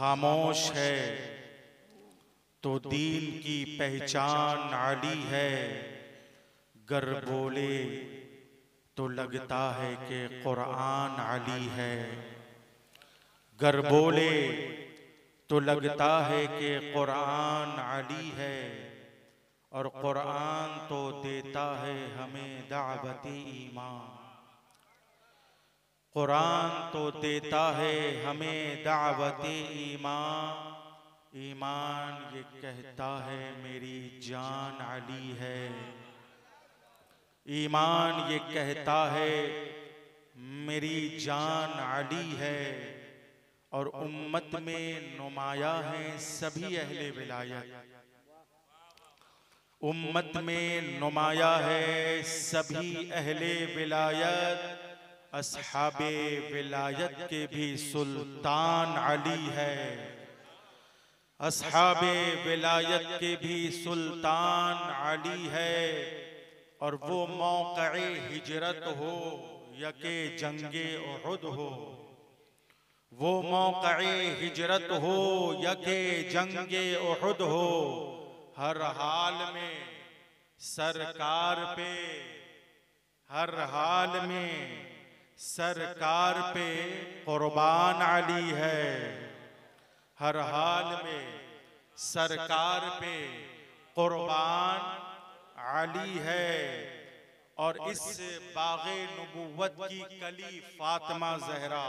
खामोश है तो दीन की पहचान आली है। गर बोले तो लगता है कि कुरान आली है। गर बोले तो लगता है कि कुरान आली है। और कुरान तो देता है हमें दावती ईमान। कुरान तो देता है हमें दावती ईमान। ईमान ये कहता है मेरी जान अली है। ईमान ये कहता है मेरी जान अली है। और उम्मत में नुमाया है सभी अहले विलायत। उम्मत में नुमाया है सभी अहले विलायत। अस्हाबे विलायत के भी सुल्तान अली है। अस्हाबे विलायत के भी सुल्तान अली है। और वो मौक़े हिजरत हो या के जंगे उहुद हो। वो मौक़े हिजरत हो या के जंगे उहुद हो। हर हाल में सरकार पे, हर हाल में सरकार पे कुर्बान अली है। हर हाल में सरकार पे कुर्बान अली है। और इस बाग़े नबुव्वत की कली फातिमा ज़हरा,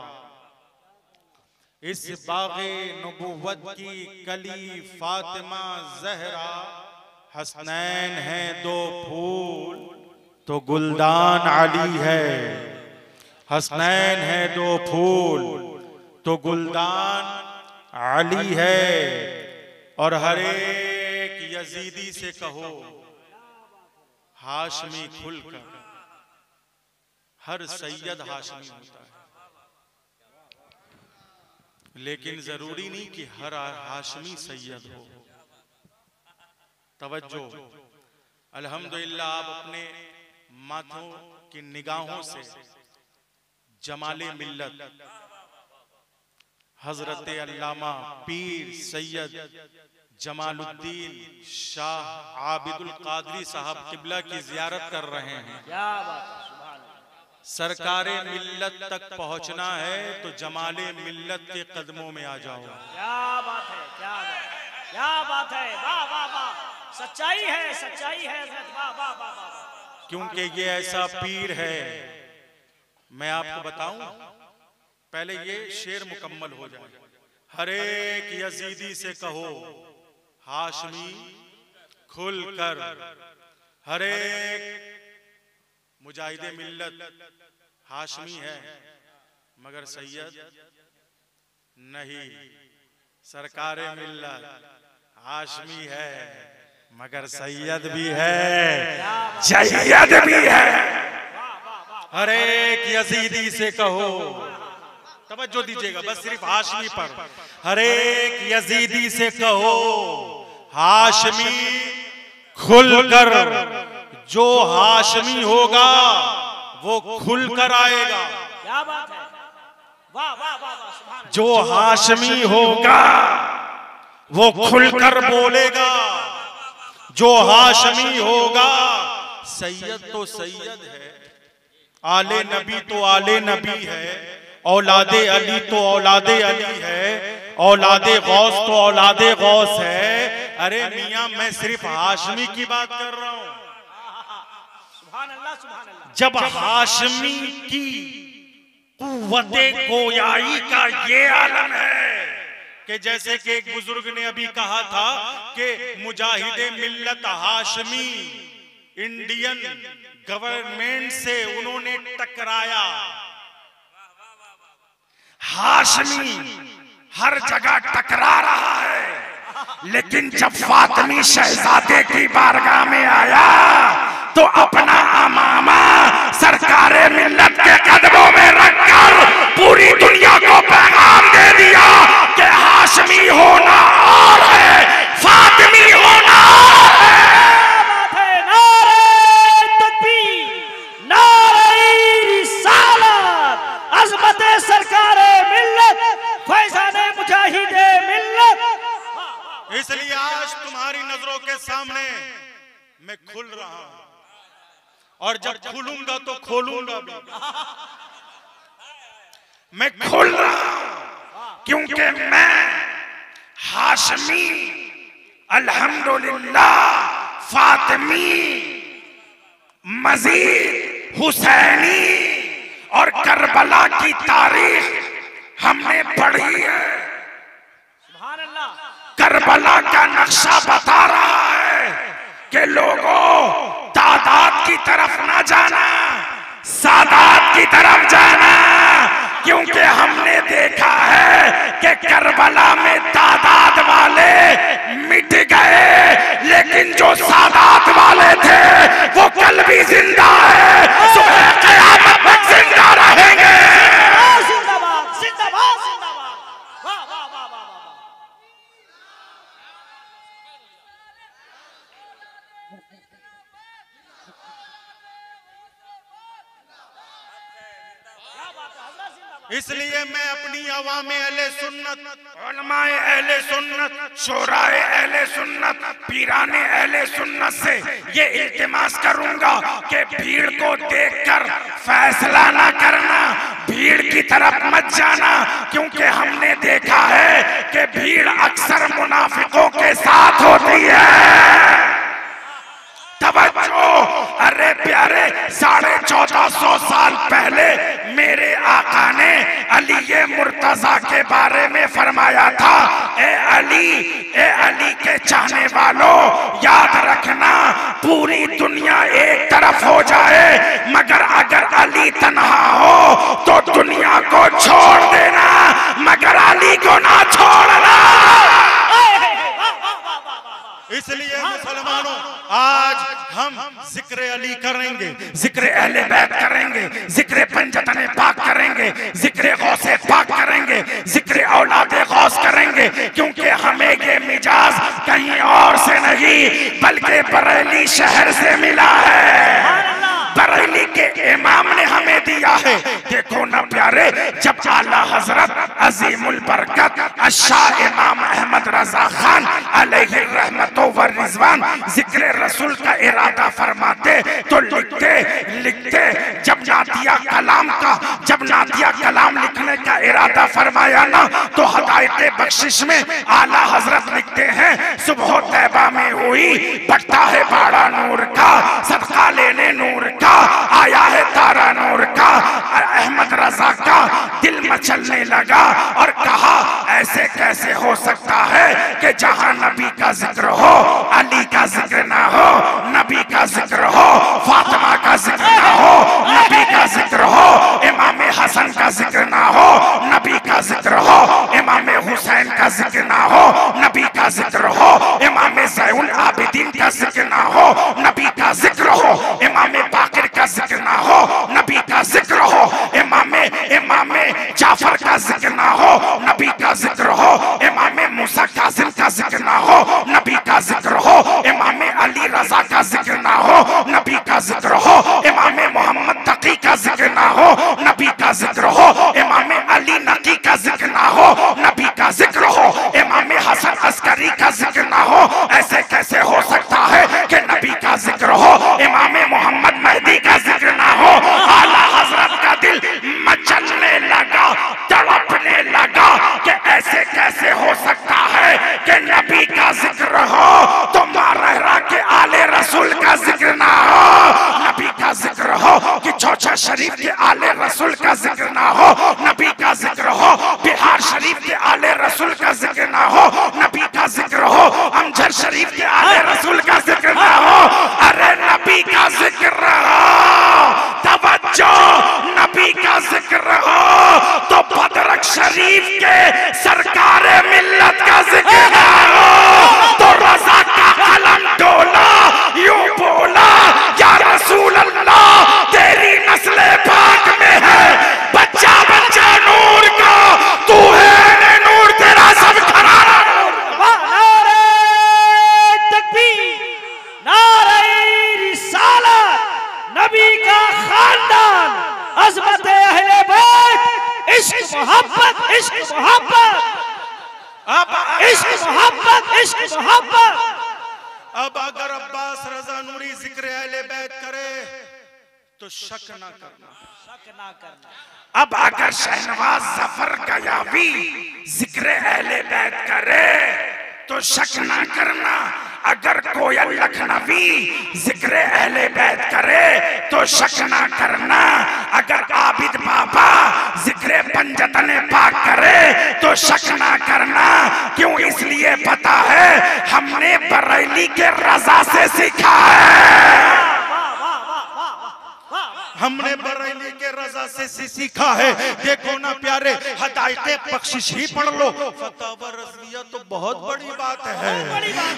इस बाग़े नबुव्वत की कली फातिमा ज़हरा। हसनैन हैं दो फूल तो गुलदान अली है। हसनैन हैं दो फूल तो गुलदान अली है। और हर एक यजीदी से कहो हाशमी खुलकर। हर सैयद हाशमी होता है, लेकिन जरूरी नहीं कि हर हाशमी सैयद हो। तवज्जो, अल्हम्दुलिल्लाह आप अपने माथों की निगाहों से जमाले मिल्लत हजरत अल्लामा पीर सैयद जमालुद्दीन शाह आबिदुल कादरी साहब किबला की जियारत कर रहे हैं। क्या बात है, सुभान अल्लाह। सरकारे मिल्लत तक पहुंचना है तो जमाले मिल्लत के कदमों में आ जाओ। क्या बात है, क्या बात है, क्या बात है। वाह वाह वाह, सच्चाई है, सच्चाई है। वाह वाह वाह वाह। क्योंकि ये ऐसा पीर है। मैं आपको बताऊं, पहले ये शेर मुकम्मल हो जाए। हर एक यजीदी से कहो हाशमी खुलकर। हर एक मुजाहिदे मिल्लत हाशमी है मगर सैयद नहीं। सरकारे मिल्लत हाशमी है मगर सैयद भी है, सैयद भी है। हर एक यजीदी से कहो, तवज्जो दीजिएगा बस सिर्फ हाशमी पर। हर एक यजीदी से कहो हाशमी खुलकर। जो हाशमी होगा वो खुलकर आएगा। क्या बात है, वाह वाह वाह वाह, सुभान अल्लाह। जो हाशमी होगा वो खुलकर बोलेगा। जो हाशमी होगा, सैयद तो सैयद है, आले नबी तो आले नबी है, औलादे अली तो औलादे अली है, औलादे गौस तो औलादे गौस है। अरे मियां मैं सिर्फ हाशमी की बात कर रहा हूं। सुभान अल्लाह, सुभान अल्लाह। जब हाशमी की कुव्वते गोयाई का ये आलम है कि जैसे कि एक बुजुर्ग ने अभी कहा था कि मुजाहिदे मिल्लत हाशमी इंडियन गवर्नमेंट से उन्होंने टकराया। हाशमी हर जगह टकरा रहा है, लेकिन जब फातिमी शहजादे की बारगाह में आया तो अपना अमामा सरकारे मिल्लत के कदमों में रखकर पूरी दुनिया को पैगाम दे दिया कि हाशमी होना और है, फातिमी होना और है। नारे तकबीर, नारे रिसालत, अज़मत सरकारे मिल्लत, फैज़ाने मुजाहिदे खुल रहा हूं और जब खुलूंगा तो खोलूंगा भी। मैं खुल रहा हूं क्योंकि मैं हाशमी, अल्हम्दुलिल्लाह, फातिमी, मजीद हुसैनी और करबला की तारीख हमने पढ़ी है। सुभान अल्लाह। करबला का नक्शा बता रहा है कि लोगों, तादाद की तरफ ना जाना, सादात की तरफ जाना, क्योंकि हमने देखा है कि करबला में तादाद वाले मिट गए, लेकिन जो सादात वाले थे वो कल भी जिंदा है, सुबह क़यामत तक जिंदा रहेंगे। जिंदाबाद जिंदाबाद जिंदाबाद। वाह वाह वाह वाह वाह। क्या बात है हजरत, जिंदाबाद। इसलिए मैं अपनी अवामे अहले सुन्नत, उलमाए अहले सुन्नत, शोराए अहले सुन्नत, पीराने अहले सुन्नत से ये इल्तिमास करूंगा कि भीड़ को देखकर फैसला ना करना, भीड़ की तरफ मत जाना, क्योंकि हमने देखा है कि भीड़ अक्सर मुनाफिकों के साथ होती है। तवज्जो, अरे प्यारे, 1450 साल पहले मेरे आका ने अली मुर्तजा के बारे में फरमाया था, ए अली के चाहने वालों, याद रखना पूरी दुनिया एक तरफ हो जाए, मगर अगर अली तन्हा हो तो दुनिया को छोड़ देना, मगर अली को ना छोड़ना। इसलिए मुसलमानों, आज हम जिक्र अली करेंगे, जिक्र अहले बैत करेंगे, जिक्र पंजतने पाक करेंगे, जिक्र गौसे पाक करेंगे, जिक्र औलादे गौस करेंगे, क्योंकि हमें ये मिजाज कहीं और से नहीं बल्कि बरेली शहर से मिला है, बरेली के इमाम ने हमें दिया है। देखो ना प्यारे, जब आला हजरत अजीमुल बरकत शाह इमाम अहमद रजा खान अलैहि रहमतो व रिजवान जिक्र रसूल का इरादा फरमाते तो लिखते लिखते जब नातिया कलाम लिखने का इरादा फरमाया ना, तो हदायत बख्शिश में आला हजरत लिखते हैं, सुबह तैबा में हुई बढ़ता है बाड़ा नूर का, सदका लेने नूर का आया है तारा नूर का। अहमद रजा का दिल मचलने लगा और कहा, ऐसे कैसे हो सकता है कि जहां नबी का जिक्र हो अली का जिक्र ना हो, नबी का जिक्र हो फातिमा का जिक्र ना हो, नबी का जिक्र हो इमाम हसन का जिक्र ना हो, नबी का जिक्र हो इमाम हुसैन का जिक्र ना हो, नबी का जिक्र हो इमाम ज़ैनुल आबिदीन का जिक्र ना हो, नबी का जिक्र हो इमाम बाकिर का जिक्र ना हो, नबी का जिक्र हो इमाम जाफर का जिक्र ना हो, नबी का जिक्र हो इमाम मूसा कासिम का जिक्र ना हो, नबी का जिक्र हो इमाम अली रजा का जिक्र ना हो, नबी का जिक्र हो इमाम मोहम्मद तकी का जिक्र ना हो, नबी का जिक्र हो इमाम अली नकी का जिक्र ना हो, नबी का जिक्र हो इमाम हसन अस्करी का जिक्र ना हो। ऐसे कैसे हो सकता है कि नबी का जिक्र हो इमाम मोहम्मद मेहदी का जिक्र ना हो। आला हजरत का दिल मचलने लगा, तड़पने लगा कि ऐसे कैसे हो सकता है कि नबी का जिक्र हो तो मारहरा के आले रसूल का जिक्र ना हो, नबी का जिक्र हो कि चौचा शरीफ के आले रसूल का जिक्र ना हो, नबी का जिक्र हो बिहार शरीफ के आले रसूल का जिक्र ना हो, नबी का जिक्र हो अमजद शरीफ के आले रसूल का जिक्र ना हो। अरे नबी का जिक्र हो, तवज्जो, नबी का जिक्र हो तो बदरक शरीफ के सरकार मिल्लत का जिक्र ना हो तो रजा का कलम डोला, यूं बोला, या रसूल अल्लाह तेरी नस्ल पाक में है बच्चा बच्चा नूर का, तू है नूर तेरा सब घराना नूर। नारे तकबीर, नारे रिसालत, नबी का खानदान, अज़मत अहले बैत, इश्क मोहब्बत, इश्क मोहब्बत, इश्क मोहब्बत, इश्क मोहब्बत। अब अगर अब्बास रजा नूरी जिक्र अहले बैत करे तो शक ना करना, शक ना करना। अब अगर शहनवाज जफर गयावी जिक्र अहले बैत करे तो शक ना करना, अगर कोयल लखनवी जिक्र अहले बैत करे तो शक ना करना, अगर आबिद बाबा जिक्र पंजतन पाक करे तो शक ना करना। क्यों? इसलिए पता है हमने बरेली के रजा से सीखा है, हमने बरेली के रजा से सीखा है। देखो ना प्यारे, हदायते बख्शिश ही पढ़ लो, फतावा रज़विया तो बहुत बड़ी बात है,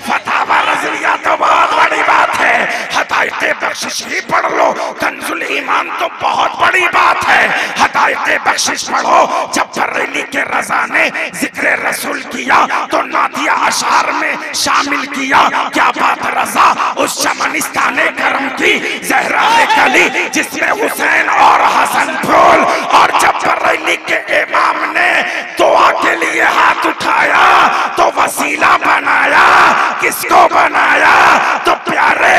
फतावा रज़विया तो बहुत बड़ी बात है, हदायते बख्शिश ही पढ़ लो, कंजुल ईमान तो बहुत बड़ी बात है, हदायते बख्शिश पढ़ो। जब बरेली के रजा ने जिक्र रसूल किया तो नादिया अशार में शामिल किया। क्या बात रजा उस चमनिस्तान करम की ज़हरा कली जिसमें हुसैन और हसन फूल, और जब बरेली के इमाम ने दुआ के लिए हाथ उठाया तो वसीला बनाया, किसको बनाया? तो प्यारे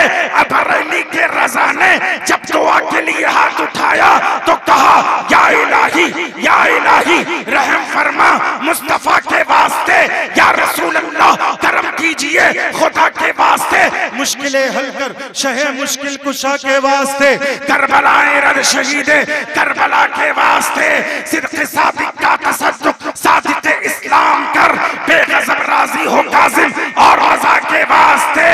बरेली के रजा ने जब दुआ के लिए हाथ उठाया तो कहा या इलाही रहम फरमा मुस्तफा के वास्ते, या रसूल अल्लाह करम कीजिए खुदा के वास्ते, मुश्किलें हल कर शहे मुश्किल कुशा के वास्ते, करबलाए रद शहीदे करबला के वास्ते, सिद्क़ सादिक का तसद्दुक सादिक इस्लाम कर, बेगज़ब राजी हो काज़िम और रजा के वास्ते,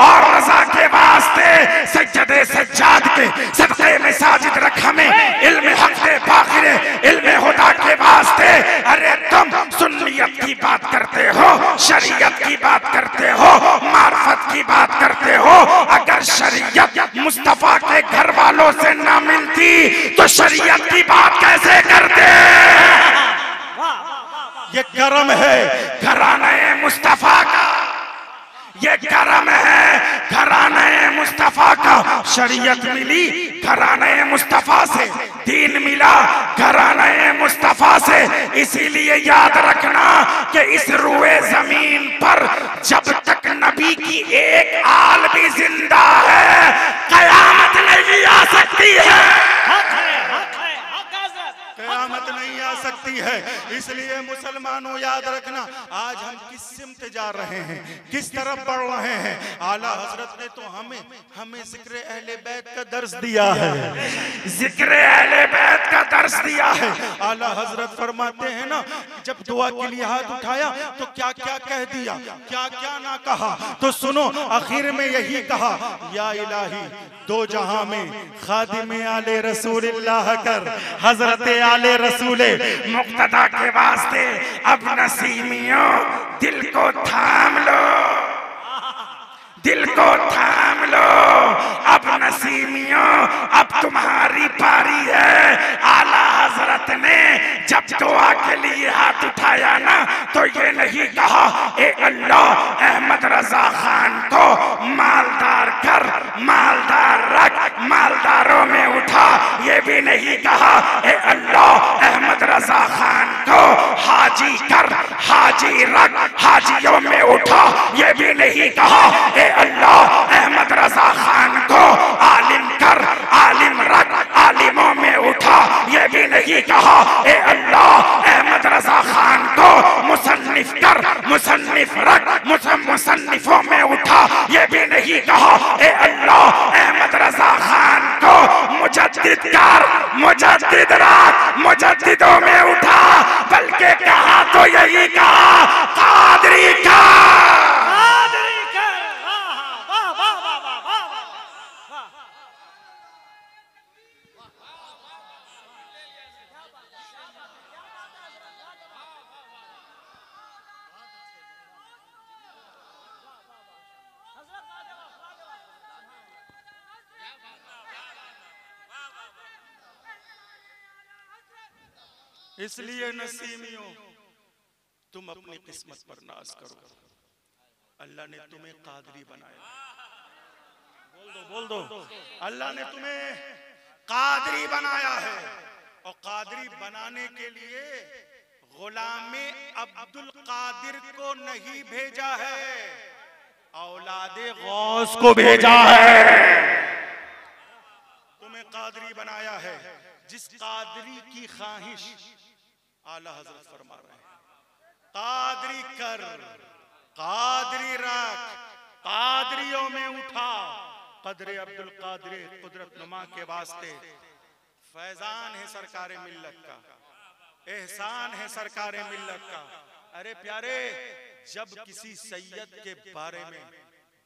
और रजा के वास्ते सज्जदे सज्जाद के सदक़े में साजिद रख हमें, इल्म हक़ दे बाखिरे इल्म हुदा के वास्ते। अरे तुम सुन्नियत की बात करते हो, शरीयत की बात करते हो, मार्फत की बात करते हो, अगर शरीयत मुस्तफा के घर वालों से ना मिलती तो शरीयत की बात कैसे करते? ये करम है घराने मुस्तफा का, ये करम है घराने मुस्तफा का। शरीयत मिली घराने मुस्तफा से, दीन मिला घराने मुस्तफा से। इसीलिए याद रखना कि इस रुए जमीन पर जब तक नबी की एक आल भी जिंदा है कयामत नहीं आ सकती है, कयामत नहीं आ सकती है। इसलिए मुसलमानों याद रखना, आज हम किस सिमत जा रहे हैं, किस तरफ बढ़ रहे हैं। आला हजरत ने तो हमें जिक्र अहले बैत का दर्स दिया है, जिक्र अहले बैत का दर्स दिया है। आला हजरत फरमाते हैं ना, जब दुआ के लिए हाथ उठाया तो क्या क्या कह दिया, क्या क्या ना कहा। तो सुनो, आखिर में यही कहा, या इलाही दो जहां में खादिम आले रसूलिल्लाह कर, हजरत आले रसूले मुक्तदा के वास्ते अब नसीमियों दिल को थाम लो, दिल को थाम लो। अब नसीमियों अब तुम्हारी पारी है। आला हजरत ने जब दुआ के लिए हाथ उठाया ना तो ये नहीं कहा ए अल्लाह अहमद रजा खान को मालदार कर, मालदार रख, मालदारों में उठा। ये भी नहीं कहा ए अल्लाह अहमद रजा खान को हाजी कर, हाजी रख, हाजियों में उठा। ये भी नहीं कहा ए अल्लाह अहमद रजा खान को आलिम कर, आलिम रख, आलिमों में उठा। ये भी नहीं कहा ए अल्लाह अहमद रजा खान को मुसन्निफ कर, मुसन्निफ रख, मुसन्निफों में उठा। ये भी नहीं कहा ए अल्लाह अहमद रजा खान को मुजद्दिद कर, मुजद्दिद रख, मुजद्दिदों में उठा। बल्कि कहा तो यही कहा कादरी का। इसलिए नसीमियों तुम अपनी किस्मत पर नाज करो, अल्लाह ने तुम्हें कादरी बनाया। बोल दो अल्लाह ने तुम्हें कादरी बनाया है, और कादरी बनाने के लिए गुलाम अब्दुल कादिर को नहीं भेजा है। औलादे गौस को भेजा है, तुम्हें कादरी बनाया है। जिस कादरी की ख्वाहिश आला हजरत फरमा रहे हैं, कादरी कर, कादरी रख, कादरियों में उठा, कदरे अब्दुल कादर कुदरत नुमा के वास्ते। फैजान है सरकारे मिल्लत का, एहसान है सरकारे मिल्लत का। अरे प्यारे, जब किसी सैयद के बारे में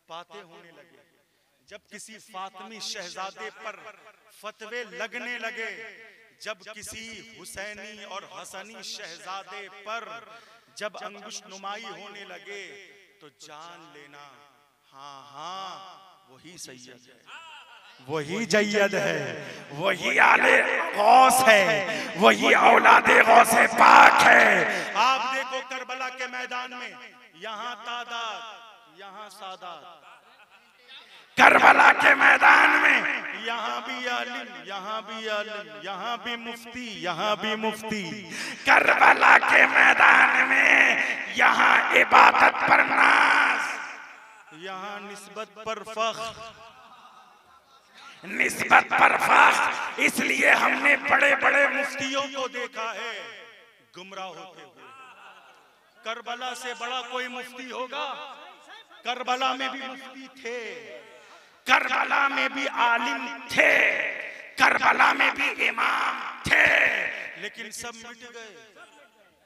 बातें होने लगे, जब किसी फातिमी शहजादे पर फतवे लगने लगे, जब किसी हुसैनी और हसनी शहजादे पर जब अंगुश नुमाई होने लगे, तो जान लेना हाँ हाँ वही सैयद है, वही जय्यद है, वही आले गौस है, वही औलादे गौस पाक है। आप देखो करबला के मैदान में, यहाँ तादाद, यहाँ सादात। करबला के मैदान में यहाँ भी आलिम, यहाँ भी आलिम, यहाँ भी मुफ्ती, यहाँ भी मुफ्ती। करबला के मैदान में यहाँ इबादत पर नाज, यहाँ निस्बत पर फख्र, निस्बत पर फख्र। इसलिए हमने बड़े बड़े मुफ्तियों को देखा है गुमराह होते हुए। करबला से बड़ा कोई मुफ्ती होगा? करबला में भी मुफ्ती थे, करबला में भी आलिम थे, करबला में भी इमाम थे, लेकिन सब मिट गए,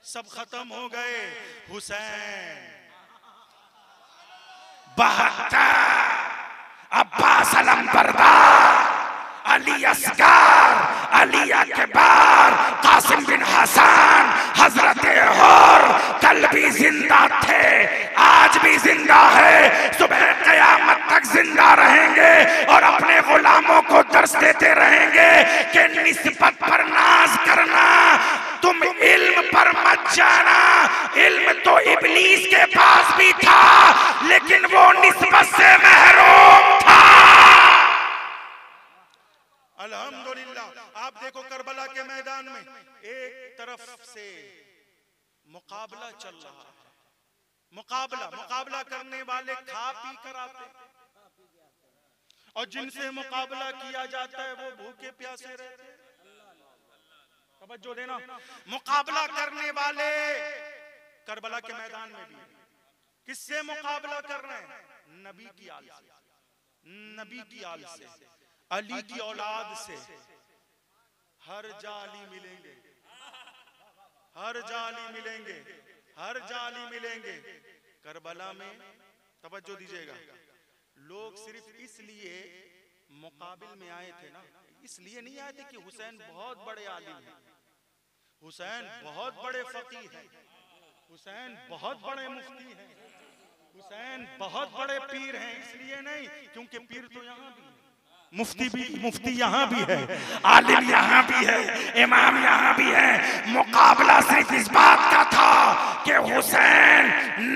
सब खत्म हो गए। हुसैन 72, अब्बास अलमबरदार, अली असगर, अली अकबर, कासिम बिन हसन, हजरत और कल भी जिंदा थे, आज भी जिंदा है, सुबह कयामत तक जिंदा रहेंगे और अपने गुलामों को दर्स देते रहेंगे कि निस्बत पर नाज करना, तुम इल्म पर मत जाना। इल्म तो इब्लीस के पास भी था, लेकिन वो निस्बत से महरूम था। अल्हम्दुलिल्लाह। आप देखो करबला के मैदान में एक तरफ से मुकाबला चल रहा है, मुकाबला करने वाले खा पी कर आते, और जिनसे मुकाबला किया जाता है वो भूखे प्यासे रहते। तवज्जो देना, मुकाबला करने वाले करबला के मैदान में भी किससे मुकाबला कर रहे हैं? नबी की आल से, नबी की आल से, अली की औलाद से। हर जाली मिलेंगे, हर जाली मिलेंगे, हर जाली मिलेंगे। करबला में तवज्जो दीजिएगा, लोग सिर्फ इसलिए मुकाबिल में आए थे ना, इसलिए नहीं आए थे कि हुसैन बहुत बड़े आलिम हैं, हुसैन बहुत बड़े फकीह हैं, हुसैन बहुत बड़े मुफ्ती हैं, हुसैन बहुत बड़े पीर हैं, इसलिए नहीं, क्योंकि पीर तो यहाँ भी है, मुफ्ती यहाँ भी है, आलिम यहाँ भी है, इमाम यहाँ भी है। मुकाबला सिर्फ इस बात का था कि हुसैन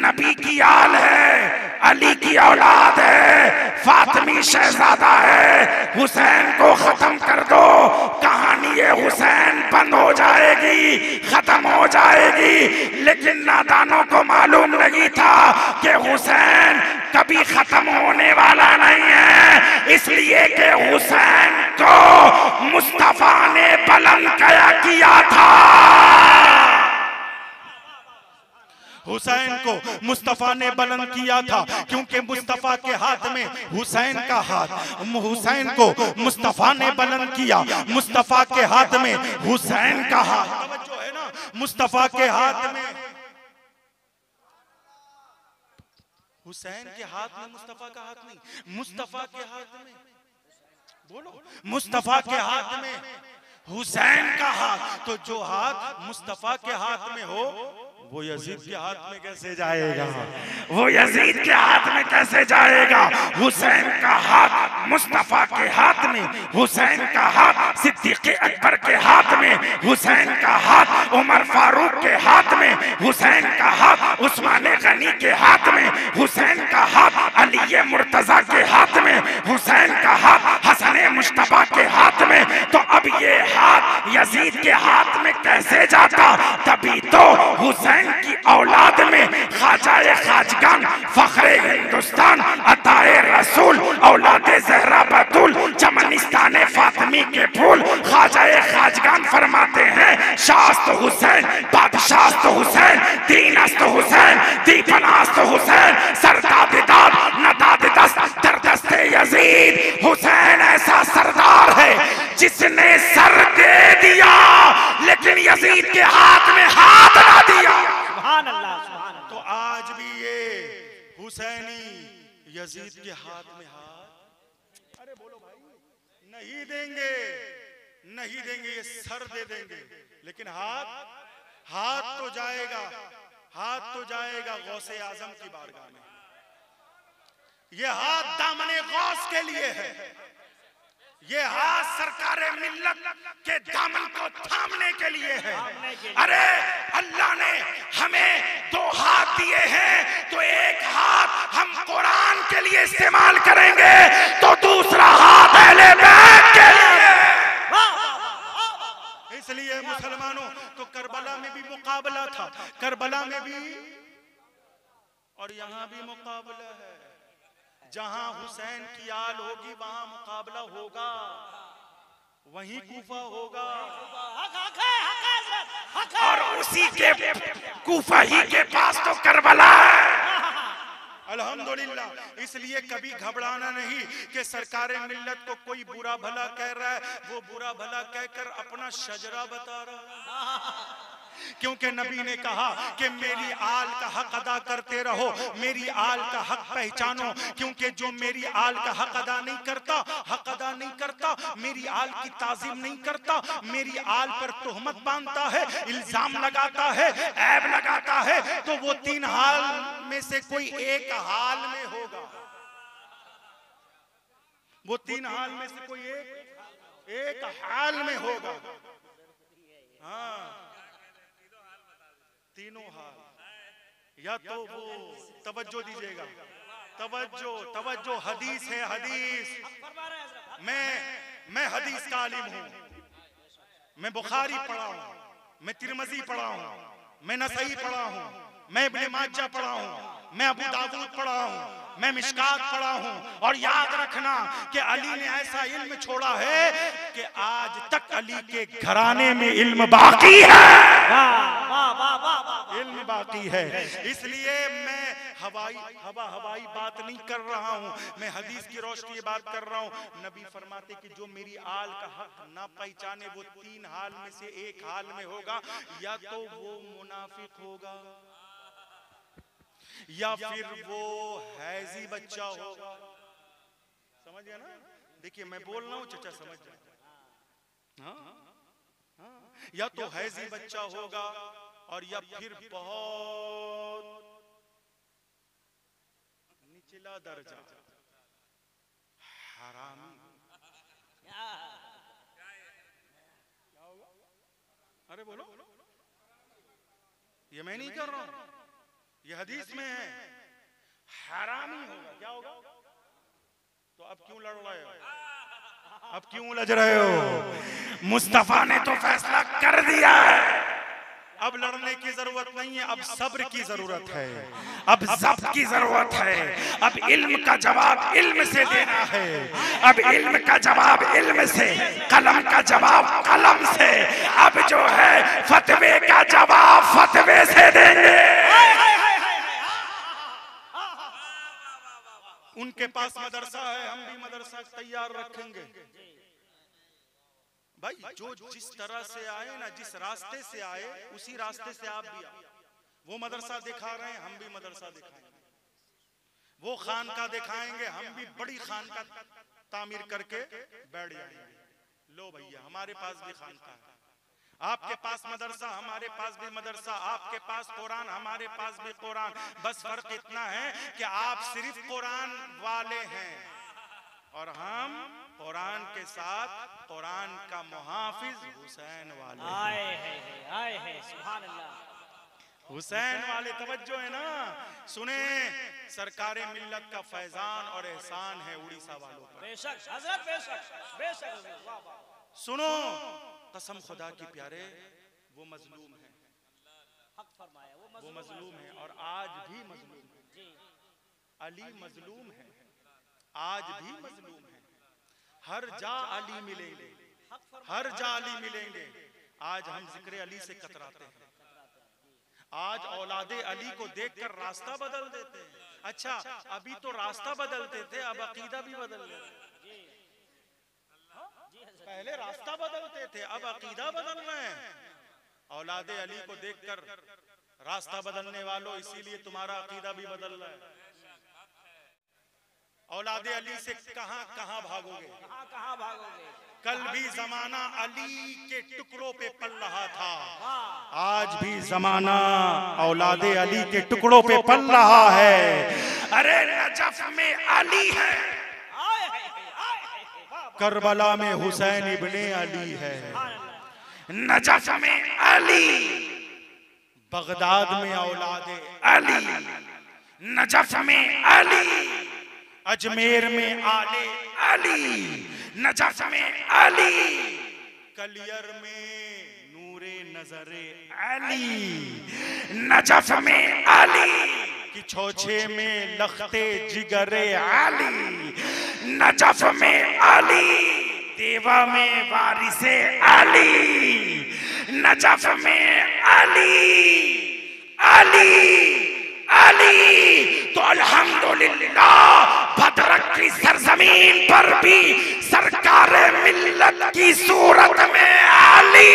नबी की आल है, अली की औलाद है, फातिमी शहजादा है, हुसैन को खत्म कर दो, कहानी ये हुसैन बंद हो जाएगी, खत्म हो जाएगी। लेकिन नादानों को मालूम नहीं था कि हुसैन कभी खत्म होने वाला नहीं है, इसलिए कि हुसैन को मुस्तफा ने बुलंद किया था, हुसैन को मुस्तफा ने बुलंद किया था, क्योंकि मुस्तफा के हाथ में हुसैन का हाथ, हुसैन को मुस्तफा ने बुलंद किया, मुस्तफा के हाथ में हुसैन का हाथ। जो है ना, मुस्तफा के हाथ में, हुसैन के हाथ में मुस्तफा का हाथ नहीं, मुस्तफा के हाथ में, बोलो, मुस्तफा के हाथ में हुसैन का हाथ। तो जो हाथ मुस्तफा के हाथ में हो वो यजीद के हाथ में कैसे जाएगा? वो यजीद के हाथ में कैसे जाएगा? हुसैन का हाथ मुस्तफा के हाथ में, हुसैन का हाथ सिद्दीक़ अकबर के हाथ में, हुसैन का हाथ उमर फारूक के हाथ में, हुसैन का हाथ उस्मान गनी के हाथ में, हुसैन का हाथ अली मुर्तजा के हाथ में, हुसैन का हाथ हसन मुश्तबा के हाथ में। तो अब ये हाथ यजीद के हाथ में कैसे जाता? तभी तो हुसैन की औलाद में ख्वाजा खाजगान फखरे हिंदुस्तान सुल्तान अताए रसूल औलादे ज़हरा बतूल चमनिस्ताने फातिमी के फूल ख्वाजाए खाजगान फरमाते हैं शास्त हुसैन बादशास्त हुसैन दीनस्त हुसैन दीपनास्त हुसैन सरदादिदाद नदादिदस्त दरदस्ते यजीद हुसैन ऐसा सरदार है जिसने सर दे दिया लेकिन यजीद के हाथ में हाथ ना दिया। सुभान अल्लाह, सुभान अल्लाह। तो आज भी ये हुसैनी यजीद के हाथ में हाथ, अरे बोलो भाई, नहीं देंगे, नहीं देंगे, ये सर दे देंगे लेकिन हाथ तो जाएगा, हाथ तो जाएगा गौसे आजम की बारगाह में। ये हाथ दामने गौस के लिए है, ये हाथ सरकारे मिल्लत के दामन को थामने के लिए है। अरे अल्लाह ने हमें दो हाथ दिए हैं तो एक हाथ हम कुरान के लिए इस्तेमाल करेंगे तो दूसरा हाथ अहले बैत के लिए। इसलिए मुसलमानों तो करबला में भी मुकाबला था, करबला में भी और यहाँ भी मुकाबला है। जहां हुसैन की आल होगी वहां मुकाबला होगा, वहीं कूफा होगा और उसी के कूफा ही के पास तो करबला है। अल्हम्दुलिल्लाह। इसलिए कभी घबराना नहीं कि सरकारे मिल्लत को कोई बुरा भला कह रहा है, वो बुरा भला कहकर अपना शजरा बता रहा है। क्योंकि नबी ने कहा कि मेरी आल का हक अदा करते रहो, मेरी आल का हक पहचानो, क्योंकि जो मेरी आल का हक अदा नहीं करता, हक अदा नहीं करता, मेरी आल की ताजीम नहीं करता, मेरी आल पर तोहमत बांधता है, इल्जाम लगाता है, ऐब लगाता है, तो वो तीन हाल में से कोई एक हाल में होगा। वो तीन हाल में से कोई एक हाल में होगा। हाँ, तीनों हाल। या तो वो तवज्जो दीजिएगा, तवज्जो हदीस है, हदीस। मैं हदीस का आलिम हूं, मैं बुखारी पढ़ा हूं, मैं तिरमिज़ी पढ़ा हूं, मैं नसई पढ़ा हूं, मैं इब्ने माजा पढ़ा हूं, मैं अबू दाऊद पढ़ा हूं, मैं मिशकात पढ़ा हूं। और याद रखना कि अली ने ऐसा इल्म छोड़ा है कि आज तक अली के घराने में इल्म बाकी है, इल्म बाकी है। इसलिए मैं हवाई बात नहीं कर रहा हूं, मैं हदीस की रोशनी बात कर रहा हूं। नबी फरमाते कि जो मेरी आल का हक ना पहचाने वो तीन हाल में से एक हाल में होगा, या तो वो मुनाफिक होगा या फिर वो हैजी बच्चा होगा। समझ गया ना? देखिए मैं बोल रहा हूं, चचा समझ जाए। हाँ, या तो हैजी बच्चा होगा और या फिर बहुत निचला दर्जा हरामी। क्या होगा? अरे बोलो, ये मैं नहीं कर रहा हूं, ये हदीस में है, हरामी होगा। क्या होगा? तो अब क्यों लड़ रहे हो? अब क्यों उलझ रहे हो? मुस्तफा ने तो फैसला कर दिया है, अब लड़ने की जरूरत नहीं है, अब सब्र की जरूरत है, अब ज़ब्त की जरूरत है, अब इल्म का जवाब इल्म से देना है, अब इल्म का जवाब इल्म से, कलम का जवाब कलम से, अब जो है फतवे का जवाब फतवे से देंगे। उनके पास मदरसा है, हम भी मदरसा तैयार रखेंगे। भाई जो जिस तरह से आए ना, जिस रास्ते से आए उसी रास्ते से आप भी आए। वो मदरसा दिखा रहे हैं, हम भी मदरसा दिखाएंगे। वो खानका दिखाएंगे, हम भी बड़ी खानका तामीर करके बैठ जाएंगे। लो भैया, हमारे पास भी खानका है, आपके पास मदरसा, हमारे पास भी मदरसा, आपके पास कुरान, हमारे पास भी कुरान। बस फर्क इतना है कि आप सिर्फ कुरान वाले हैं और हम कुरान के साथ कुरान का मुहाफिज हुसैन वाले। आए है सुभान अल्लाह, हुसैन वाले। तवज्जो है ना? सुने, सरकारे मिल्लत का फैजान और एहसान है उड़ीसा वालों पर। बेशक हजरत, बेशक। वाह वाह। सुनो, कसम खुदा की प्यारे, वो मजलूम है, हक फरमाया, वो मजलूम है और आज भी मजलूम है। अली मजलूम है, आज भी मजलूम है। हर जा अली मिलेंगे, हर जा अली मिलेंगे। आज हम जिक्र अली से कतराते हैं। आज औलादे अली को देखकर रास्ता बदल देते हैं। अच्छा, अभी तो रास्ता बदलते थे, अब अकीदा भी बदल गए। पहले रास्ता बदलते थे, अब अकीदा बदल रहे हैं। औलादे अली को देखकर रास्ता बदलने वालों, इसीलिए तुम्हारा अकीदा भी बदल रहा है। औलादे अली से कहां कहां भागोगे, कहां भागोगे। कल भी जमाना अली के टुकड़ों पे पल रहा था, आज भी जमाना औलादे अली के टुकड़ों पे पल रहा है। अरे नजफ में अली है, करबला में हुसैन इब्ने अली है, नजफ में अली, बगदाद में औलादे अली, नजफ में अली, अजमेर में आले अली, नजफ में अली, कलियर में नूरे नजरे अली, नजफ में अली, कि छोछे में लखते जिगरे अली, नजफ में अली, देवा में वारिसे अली, नजफ में अली, अली, अली। तो अल्हम्दुलिल्लाह भद्रक की सरजमीन पर भी सरकार मिल्लत की सूरत में अली।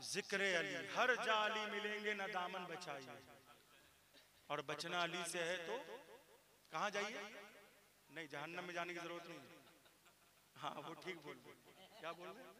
जिक्र अली, हर जा अली मिलेंगे ना दामन बचाइए। और बचना अली से है तो कहां जाइए? नहीं, जहन्नम में जाने की जरूरत नहीं। हाँ, वो ठीक बोल, क्या बोल रहे हैं?